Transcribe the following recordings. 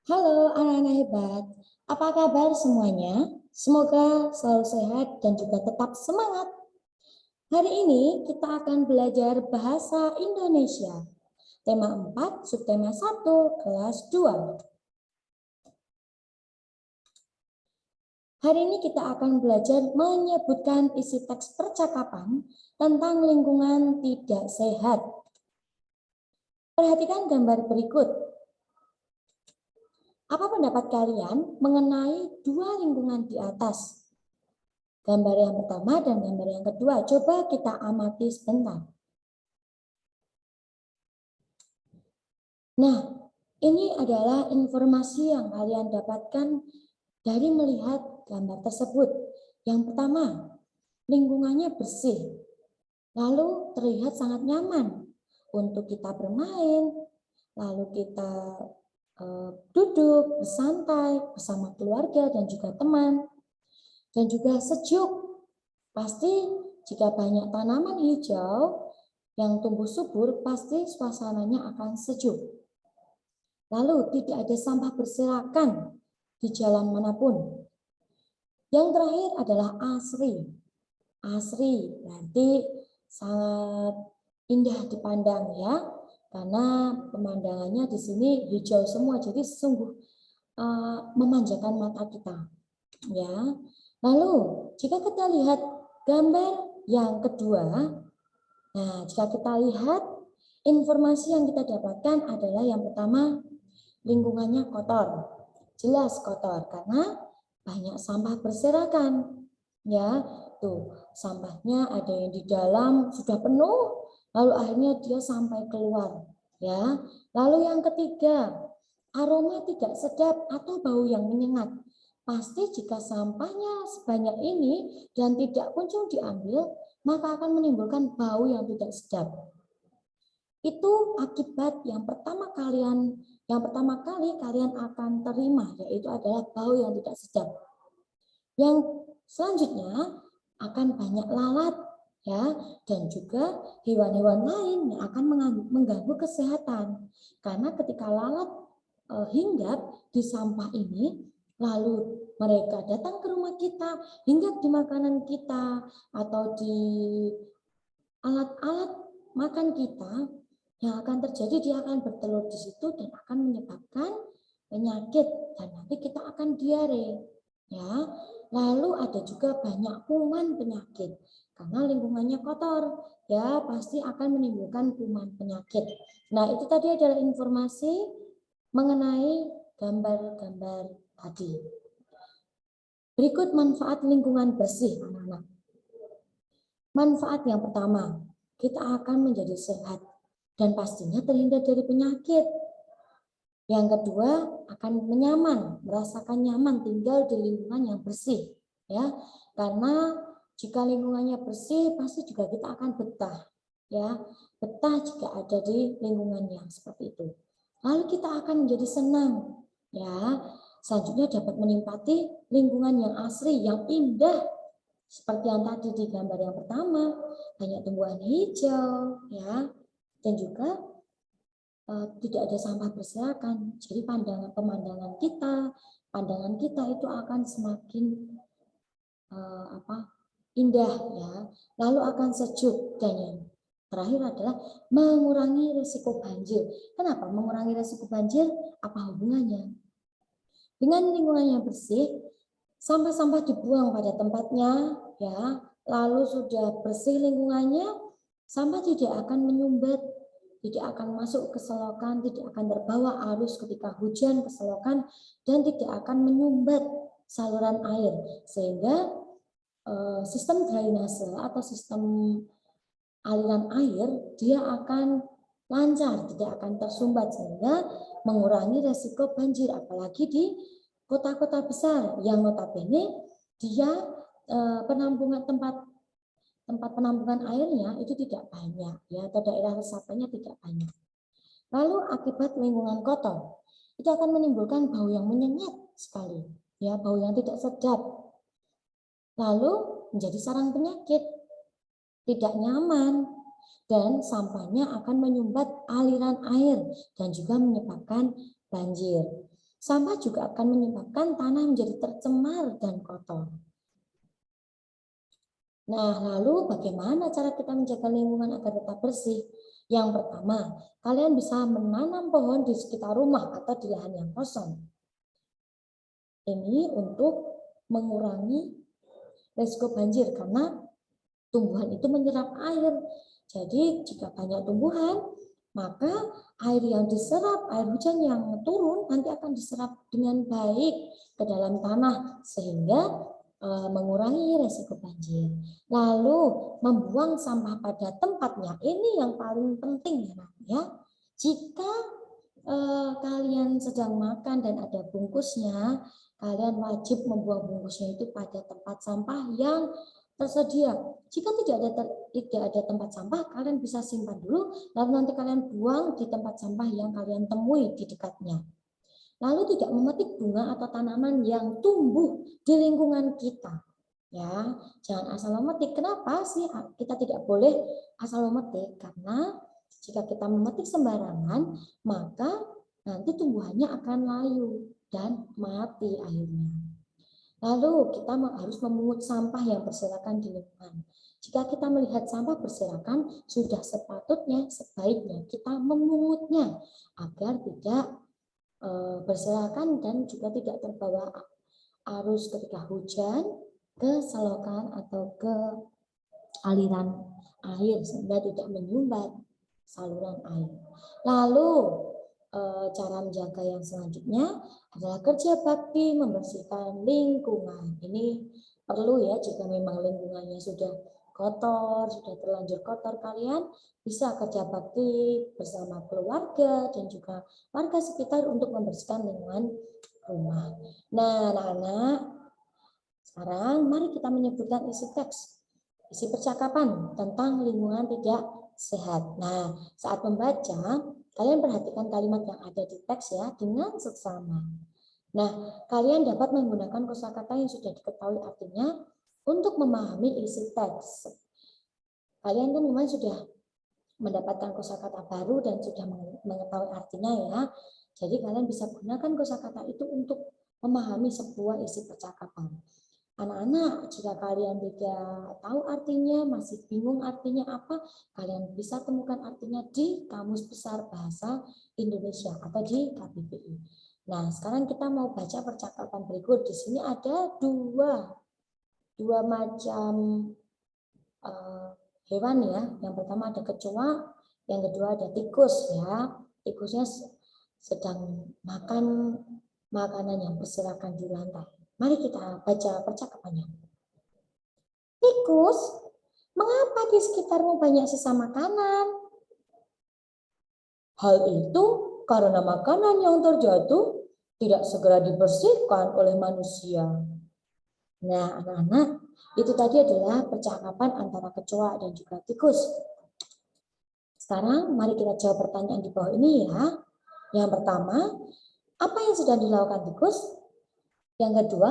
Halo anak-anak hebat, apa kabar semuanya? Semoga selalu sehat dan juga tetap semangat. Hari ini kita akan belajar bahasa Indonesia. Tema 4, subtema 1, kelas 2. Hari ini kita akan belajar menyebutkan isi teks percakapan tentang lingkungan tidak sehat. Perhatikan gambar berikut. Apa pendapat kalian mengenai dua lingkungan di atas? Gambar yang pertama dan gambar yang kedua. Coba kita amati sebentar. Nah, ini adalah informasi yang kalian dapatkan dari melihat gambar tersebut. Yang pertama, lingkungannya bersih. Lalu terlihat sangat nyaman untuk kita bermain. Lalu kita duduk, bersantai bersama keluarga dan juga teman. Dan juga sejuk. Pasti jika banyak tanaman hijau yang tumbuh subur, pasti suasananya akan sejuk. Lalu tidak ada sampah berserakan di jalan manapun. Yang terakhir adalah asri. Asri berarti sangat indah dipandang ya, karena pemandangannya di sini hijau semua, jadi sungguh memanjakan mata kita. Ya. Lalu jika kita lihat gambar yang kedua, nah jika kita lihat informasi yang kita dapatkan adalah yang pertama, lingkungannya kotor. Jelas kotor karena banyak sampah berserakan. Ya, tuh sampahnya ada yang di dalam sudah penuh, lalu akhirnya dia sampai keluar. Ya, lalu yang ketiga, aroma tidak sedap atau bau yang menyengat. Pasti jika sampahnya sebanyak ini dan tidak kunjung diambil, maka akan menimbulkan bau yang tidak sedap. Itu akibat yang pertama kali kalian akan terima, yaitu adalah bau yang tidak sedap. Yang selanjutnya akan banyak lalat ya, dan juga hewan-hewan lain yang akan mengganggu kesehatan. Karena ketika lalat hinggap di sampah ini, lalu mereka datang ke rumah kita, hinggap di makanan kita atau di alat-alat makan kita, yang akan terjadi dia akan bertelur di situ dan akan menyebabkan penyakit dan nanti kita akan diare. Ya, lalu ada juga banyak kuman penyakit karena lingkungannya kotor, ya pasti akan menimbulkan kuman penyakit. Nah, itu tadi adalah informasi mengenai gambar-gambar tadi. Berikut manfaat lingkungan bersih, anak-anak. Manfaat yang pertama, kita akan menjadi sehat dan pastinya terhindar dari penyakit. Yang kedua, akan menyaman, merasakan nyaman tinggal di lingkungan yang bersih, ya. Karena jika lingkungannya bersih, pasti juga kita akan betah, ya. Betah jika ada di lingkungan yang seperti itu. Lalu kita akan menjadi senang, ya. Selanjutnya dapat menikmati lingkungan yang asri, yang indah, seperti yang tadi di gambar yang pertama, banyak tumbuhan hijau, ya, dan juga tidak ada sampah berserakan. Jadi pandangan kita itu akan semakin indah ya. Lalu akan sejuk dan yang terakhir adalah mengurangi risiko banjir. Kenapa mengurangi risiko banjir? Apa hubungannya? Dengan lingkungan yang bersih, sampah-sampah dibuang pada tempatnya ya. Lalu sudah bersih lingkungannya, sampah tidak akan menyumbat, tidak akan masuk ke selokan, tidak akan terbawa arus ketika hujan ke selokan, dan tidak akan menyumbat saluran air, sehingga sistem drainase atau sistem aliran air dia akan lancar, tidak akan tersumbat, sehingga mengurangi resiko banjir, apalagi di kota-kota besar yang notabene dia penampungan tempat penampungan airnya itu tidak banyak ya, atau daerah resapannya tidak banyak. Lalu akibat lingkungan kotor itu akan menimbulkan bau yang menyengat sekali, ya, bau yang tidak sedap. Lalu menjadi sarang penyakit, tidak nyaman, dan sampahnya akan menyumbat aliran air dan juga menyebabkan banjir. Sampah juga akan menyebabkan tanah menjadi tercemar dan kotor. Nah, lalu bagaimana cara kita menjaga lingkungan agar tetap bersih? Yang pertama, kalian bisa menanam pohon di sekitar rumah atau di lahan yang kosong. Ini untuk mengurangi risiko banjir karena tumbuhan itu menyerap air. Jadi jika banyak tumbuhan, maka air yang diserap, air hujan yang turun nanti akan diserap dengan baik ke dalam tanah sehingga mengurangi risiko banjir. Lalu membuang sampah pada tempatnya, ini yang paling penting ya. Jika kalian sedang makan dan ada bungkusnya, kalian wajib membuang bungkusnya itu pada tempat sampah yang tersedia. Jika tidak ada tempat sampah, kalian bisa simpan dulu, lalu nanti kalian buang di tempat sampah yang kalian temui di dekatnya. Lalu tidak memetik bunga atau tanaman yang tumbuh di lingkungan kita. Ya, jangan asal memetik. Kenapa sih kita tidak boleh asal memetik? Karena jika kita memetik sembarangan, maka nanti tumbuhannya akan layu dan mati akhirnya. Lalu kita harus memungut sampah yang berserakan di lingkungan. Jika kita melihat sampah berserakan, sudah sepatutnya, sebaiknya kita memungutnya agar tidak berserakan dan juga tidak terbawa arus ketika hujan ke selokan atau ke aliran air sehingga tidak menyumbat saluran air. Lalu cara menjaga yang selanjutnya adalah kerja bakti membersihkan lingkungan. Ini perlu ya jika memang lingkungannya sudah kotor, sudah terlanjur kotor, kalian bisa kerja bakti bersama keluarga dan juga warga sekitar untuk membersihkan lingkungan rumah. Nah, anak-anak, sekarang mari kita menyebutkan isi teks, isi percakapan tentang lingkungan tidak sehat. Nah, saat membaca, kalian perhatikan kalimat yang ada di teks ya dengan seksama. Nah, kalian dapat menggunakan kosakata yang sudah diketahui artinya untuk memahami isi teks. Kalian kan memang sudah mendapatkan kosakata baru dan sudah mengetahui artinya ya. Jadi kalian bisa gunakan kosakata itu untuk memahami sebuah isi percakapan. Anak-anak, jika kalian tidak tahu artinya, masih bingung artinya apa, kalian bisa temukan artinya di Kamus Besar Bahasa Indonesia atau di KBBI. Nah, sekarang kita mau baca percakapan berikut. Di sini ada dua macam hewan ya. Yang pertama ada kecoa, yang kedua ada tikus ya. Tikusnya sedang makan makanan yang berserakan di lantai. Mari kita baca percakapannya. Tikus, mengapa di sekitarmu banyak sisa makanan? Hal itu karena makanan yang terjatuh tidak segera dibersihkan oleh manusia. Nah, anak-anak, itu tadi adalah percakapan antara kecoa dan juga tikus. Sekarang mari kita jawab pertanyaan di bawah ini ya. Yang pertama, apa yang sedang dilakukan tikus? Yang kedua,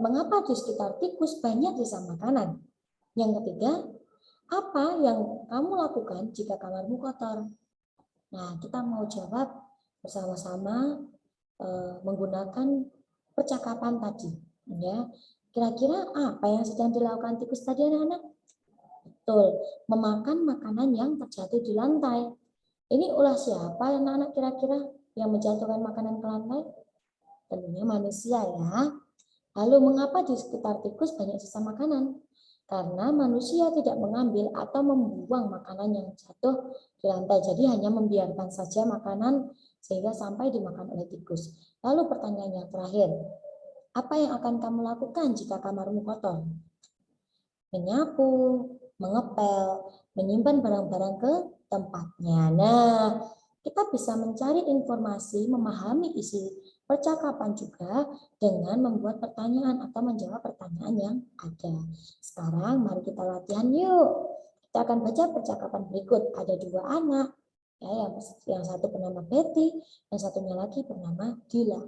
mengapa di sekitar tikus banyak sisa makanan? Yang ketiga, apa yang kamu lakukan jika kamarmu kotor? Nah, kita mau jawab bersama-sama menggunakan percakapan tadi. Ya, kira-kira apa yang sedang dilakukan tikus tadi anak-anak? Betul, memakan makanan yang terjatuh di lantai. Ini ulah siapa anak-anak kira-kira yang menjatuhkan makanan ke lantai? Tentunya manusia ya. Lalu mengapa di sekitar tikus banyak sisa makanan? Karena manusia tidak mengambil atau membuang makanan yang jatuh di lantai. Jadi hanya membiarkan saja makanan sehingga sampai dimakan oleh tikus. Lalu pertanyaan yang terakhir, apa yang akan kamu lakukan jika kamarmu kotor? Menyapu, mengepel, menyimpan barang-barang ke tempatnya. Nah, kita bisa mencari informasi, memahami isi percakapan juga dengan membuat pertanyaan atau menjawab pertanyaan yang ada. Sekarang mari kita latihan yuk. Kita akan baca percakapan berikut. Ada dua anak, ya, yang satu bernama Betty, yang satunya lagi bernama Dila.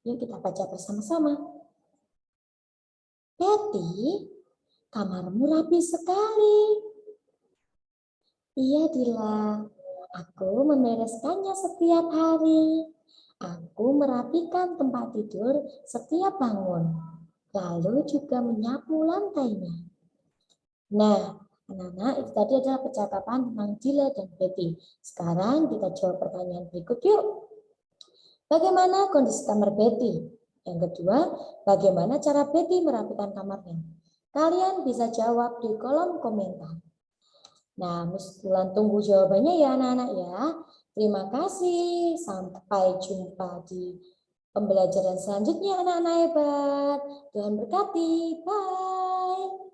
Yuk kita baca bersama-sama. Betty, kamarmu rapi sekali. Iya Dila, aku membereskannya setiap hari. Aku merapikan tempat tidur setiap bangun, lalu juga menyapu lantainya. Nah, anak-anak, itu tadi adalah percakapan tentang Dila dan Betty. Sekarang kita jawab pertanyaan berikut yuk. Bagaimana kondisi kamar Betty? Yang kedua, bagaimana cara Betty merapikan kamarnya? Kalian bisa jawab di kolom komentar. Nah, Miss Bulan tunggu jawabannya ya anak-anak ya. Terima kasih. Sampai jumpa di pembelajaran selanjutnya anak-anak hebat. Tuhan berkati. Bye.